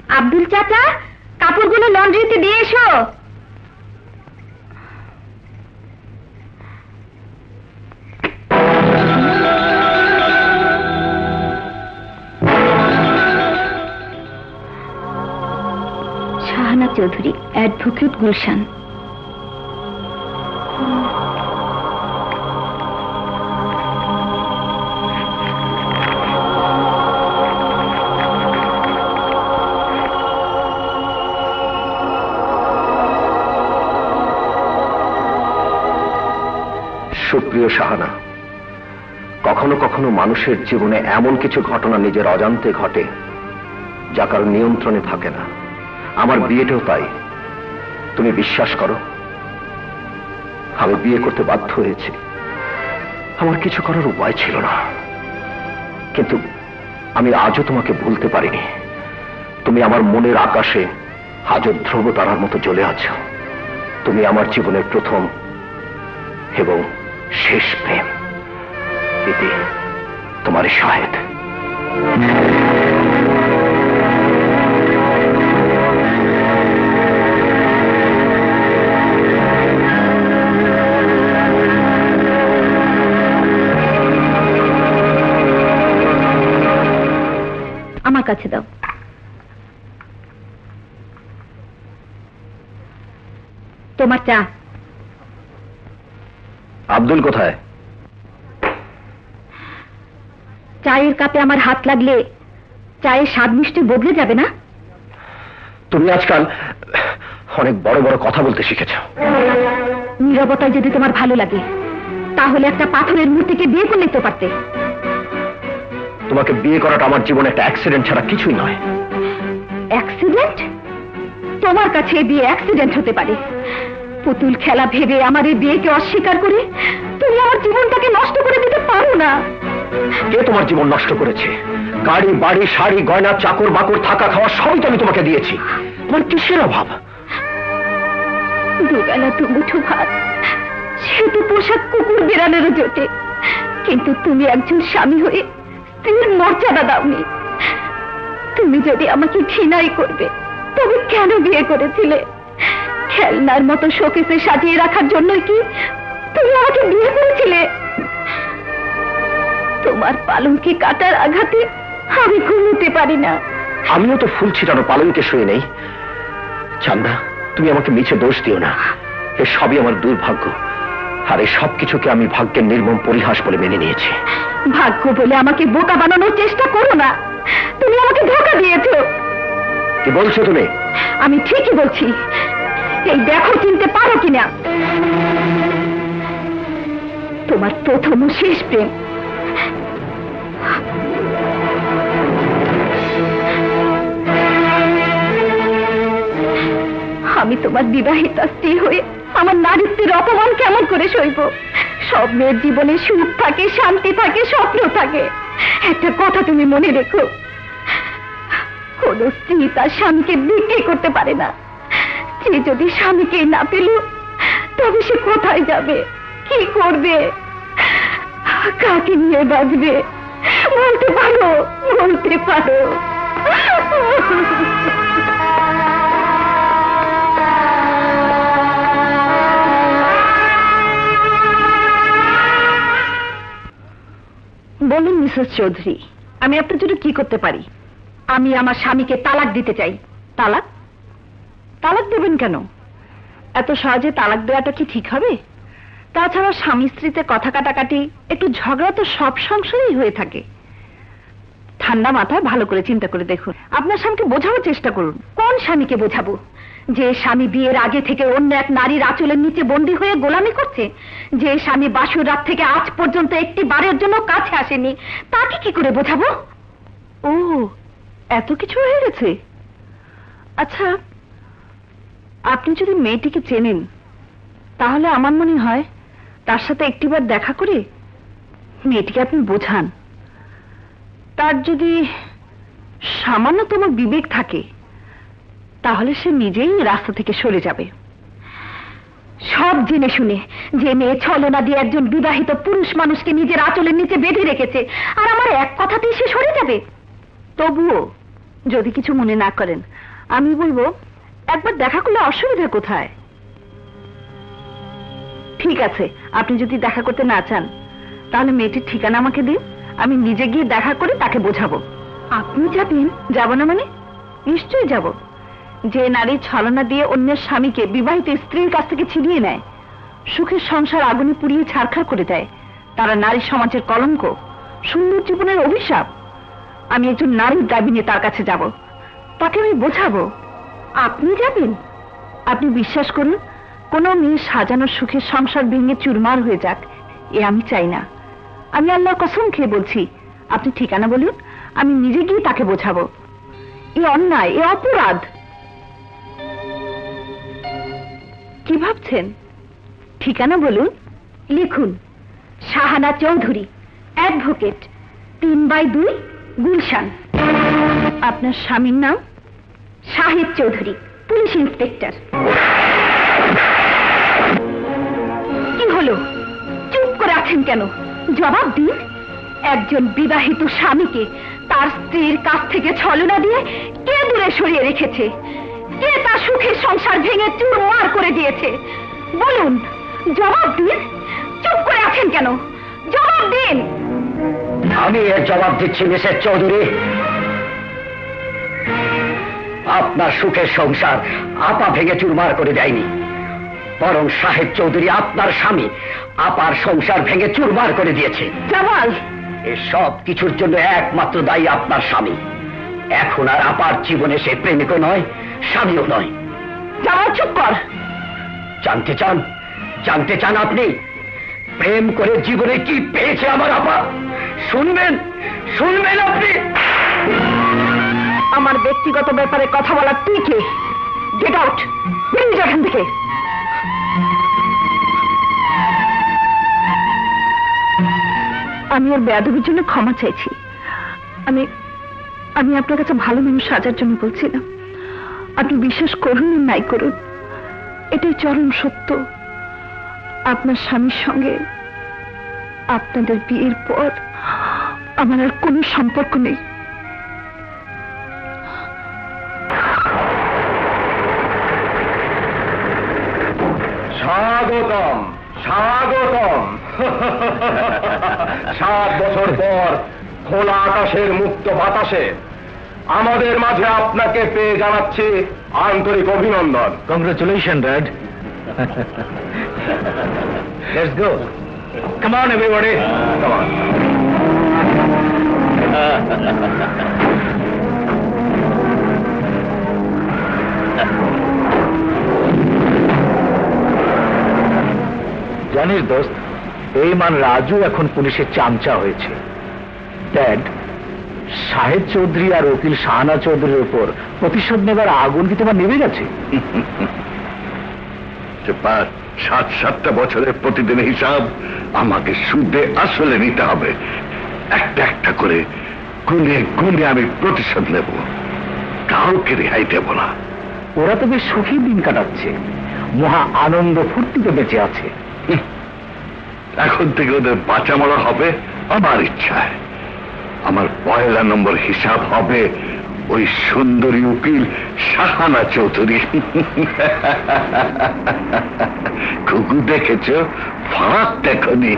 আব্দুল চাচা, কাপড়গুলো লন্ড্রিতে দিয়ে এসো। শাহানা চৌধুরী, অ্যাডভোকেট, গুলশান। সুপ্রিয় শাহানা, কখনো কখনো মানুষের জীবনে এমন কিছু ঘটনা নিজের অজান্তে ঘটে যা কারো নিয়ন্ত্রণে থাকে না। আমার বিয়েটাও তাই। তুমি বিশ্বাস করো, আমি বিয়ে করতে বাধ্য হয়েছি। আমার কিছু করার উপায় ছিল না, কিন্তু আমি আজও তোমাকে ভুলতে পারিনি। তুমি আমার মনের আকাশে আজও ধ্রুব তারার মতো জ্বলে আছো। তুমি আমার জীবনের প্রথম এবং শেষ প্রেম। এতে তোমার শাহেদ। আমার কাছে দাও। তোমার চা। আব্দুল কোথায়? চায়ের কাপে আমার হাত লাগলে চায়ের স্বাদ মিষ্টি বদলে যাবে না? তুমি আজকাল অনেক বড় বড় কথা বলতে শিখেছ। নীরবতায় যদি তোমার ভালো লাগে তাহলে একটা পাথরের মূর্তিকে বিয়ে করলেই তো পারতে। তোমাকে বিয়ে করাটা আমার জীবনে একটা অ্যাক্সিডেন্ট ছাড়া কিছুই নয়। অ্যাক্সিডেন্ট? তোমার কাছে এই বিয়ে অ্যাক্সিডেন্ট হতে পারে। পুতুল খেলা ভেবে আমার এই বিয়েকে অস্বীকার করে তুমি আমার জীবনটাকে নষ্ট করে দিতে পারো না। কে তোমার জীবন নষ্ট করেছে? গাড়ি, বাড়ি, শাড়ি, গয়না, চাকর বাকর, থাকা খাওয়া সবই তো আমি তোমাকে দিয়েছি। তোমার কিসের অভাব? দুবেলা দুমুঠো ভাত, সেতু পোশাক কুকুর বেড়ানোরও জোটে। কিন্তু তুমি একজন স্বামী হয়ে স্ত্রীর মর্যাদা দাওনি। তুমি যদি আমাকে ঘৃণাই করবে তবে কেন বিয়ে করেছিলে? খেলনার মতো শোকেসে সাজিয়ে রাখার জন্যই কি তুমি আমাকে বিয়ে করেছিলে? তোমার পালঙ্কে কাটার আঘাতে আমি ঘুমোতে পারি না। আমিও তো ফুল ছিটানো পালঙ্কে শুয়ে নেই। চান্দা, তুমি আমাকে মিছে দোষ দিও না। এ সবই আমার দুর্ভাগ্য, আর এই সব কিছুকে আমি ভাগ্যের নির্মম পরিহাস বলে মেনে নিয়েছি। ভাগ্য বলে আমাকে বোকা বানানোর চেষ্টা করো না। তুমি আমাকে ধোঁকা দিয়েছো। কি বলছো তুমি? আমি ঠিকই বলছি। এই দেখো, চিনতে পারো কিনা তোমার প্রথম ও শেষ প্রেম। আমি তোমার বিবাহিতা স্ত্রী হয়ে আমার নারীত্বের অপমান কেমন করে সইব? সব মেয়ের জীবনে সুখ থাকে, শান্তি থাকে, স্বপ্ন থাকে। একটা কথা তুমি মনে রেখো, কোন স্ত্রী তার স্বামীকে বিক্রি করতে পারে না। স্ত্রী যদি স্বামীকে না পেল তবে সে কোথায় যাবে, কি করবে, কাকে নিয়ে বাঁচবে? বলতে পারো, বলতে পারো। বলুন মিসেস চৌধুরী, আমি আপনার জন্য কি করতে পারি? আমি আমার স্বামীকে তালাক দিতে চাই। তালাক? তালাক দেবেন কেন? এত সহজে তালাক দেওয়াটা কি ঠিক হবে? তাছাড়া স্বামী স্ত্রীতে কথা কাটাকাটি, একটু ঝগড়া তো সব সংসারেই হয়ে থাকে। ঠান্ডা মাথায় ভালো করে চিন্তা করে দেখুন। আপনার স্বামীকে বোঝানোর চেষ্টা করুন। কোন স্বামীকে বোঝাবো? যে স্বামী বিয়ের আগে থেকে অন্য এক নারীর আঁচলের নিচে বন্দী হয়ে গোলামি করছে, যে স্বামী বাসুর রাত থেকে আজ পর্যন্ত একটি বারের জন্য কাছে আসেনি, তাকে কি করে বোঝাবো? ও, এত কিছু হয়ে গেছে। আচ্ছা, আপনি যদি মেয়েটিকে চেনেন তাহলে আমার মনে হয় তার সাথে একটিবার দেখা করে মেয়েটিকে আপনি বোঝান। তার যদি সামান্যতম বিবেক থাকে তাহলে সে নিজেই রাস্তা থেকে সরে যাবে। সব জেনে শুনে যে মেয়ে ছলনা দিয়ে একজন বিবাহিত পুরুষ মানুষকে নিজের আঁচলের নিচে বেঁধে রেখেছে, আর আমার এক কথাতেই সে সরে যাবে। তবুও যদি কিছু মনে না করেন, আমি বলবো একবার দেখা করলে অসুবিধা কোথায়? ঠিক আছে, আপনি যদি দেখা করতে না চান তাহলে মেয়েটির ঠিকানা আমাকে দিন, আমি নিজে গিয়ে দেখা করে তাকে বোঝাবো। আপনি যাবেন? যাব না মানে? নিশ্চয়ই যাব। যে নারী ছলনা দিয়ে অন্যের স্বামীকে বিবাহিত স্ত্রীর কাছ থেকে ছিনিয়ে নেয়, সুখের সংসার আগুনে পুড়িয়ে ছারখার করে দেয়, তারা নারী সমাজের কলঙ্ক, সুন্দর জীবনের অভিশাপ। আমি একজন নারীর দাবি নিয়ে তার কাছে যাব, তাকে আমি বোঝাবো। আপনি যাবেন? আপনি বিশ্বাস করুন, কোনো মেয়ে সাজানো সুখের সংসার ভেঙে চুরমার হয়ে যাক, এ আমি চাই না। আমি আল্লাহর কসম খেয়ে বলছি, আপনি ঠিকানা বলুন, আমি নিজে গিয়ে তাকে বোঝাবো। এ অন্যায়, এ অপরাধ। কি ভাবছেন? ঠিকানা বলুন। লিখুন, শাহানা চৌধুরী, অ্যাডভোকেট, 3/2, গুলশান। আপনার স্বামীর নাম? Shahid Chowdhury, police inspector. কি হলো, চুপ করে আছেন কেন? জবাব দিন। একজন বিবাহিত স্বামীকে তার স্ত্রীর কাছ থেকে ছলনা দিয়ে কে দূরে সরিয়ে রেখেছে? কে তার সুখের সংসার ভেঙে চুরমার করে দিয়েছে? বলুন, জবাব দিন। চুপ করে আছেন কেন? জবাব দিন। আমি এর জবাব দিচ্ছি মিসেস চৌধুরী। আপনার সুখের সংসার আপা ভেঙে চুরমার করে দেয়নি, বরং শাহেদ চৌধুরী আপনার স্বামী আপার সংসার ভেঙে চুরমার করে দিয়েছে। জামাল, এসব কিছুর জন্য একমাত্র দায়ী আপনার স্বামী। এখন আর আপার জীবনে সে প্রেমিকও নয়, স্বামীও নয়। জামাল চুপ কর। জানতে চান? জানতে চান আপনি প্রেম করে জীবনে কি পেয়েছে আমার আপা? শুনবেন? শুনবেন আপনি? আমার ব্যক্তিগত ব্যাপারে কথা বলার তুই কে? গেট আউট, বেরিয়ে যা এখান থেকে। আমি ওর বেয়াদবির জন্য ক্ষমা চাইছি। আমি আমি আপনার কাছে ভালো মানুষ সাজার জন্য বলছিলাম। আপনি বিশ্বাস করুন আর নাই করুন, এটাই চরম সত্য। আপনার স্বামীর সঙ্গে আপনাদের বিয়ের পর আমার আর কোনো সম্পর্ক নেই। স্বাগতম, স্বাগতম। 7 বছর পর খোলা আকাশের মুক্ত বাতাসে আমাদের মাঝে আপনাকে পেয়ে জানাচ্ছি আন্তরিক অভিনন্দন। Congratulation dad. Let's go, come on everybody, come on. জানিস দোস্ত, এই মান রাজু এখন পুলিশের চামচা হয়েছে। ড্যাড, শাহেদ চৌধুরী আর উকিল শাহানা চৌধুরীর উপর প্রতিশোধ নেবার আগুন কি তোমার নেমে গেছে? 7 বছরের প্রতিদিন হিসাব আমাকে সুদে আসলে নিতে হবে। একটা একটা করে গুনে গুনে আমি প্রতিশোধ নেব, কাউকে রেহাই দেব না। ওরা তো বেশ সুখী দিন কাটাচ্ছে, মহা আনন্দ ফুর্তিতে বেঁচে আছে। এখন থেকে ওদের বাঁচা মরা হবে আমার ইচ্ছায়। আমার 1 নম্বর হিসাব হবে ওই সুন্দরী উকিল শাহানা চৌধুরী। কুকুর দেখেছ, ফাঁক দেখনি।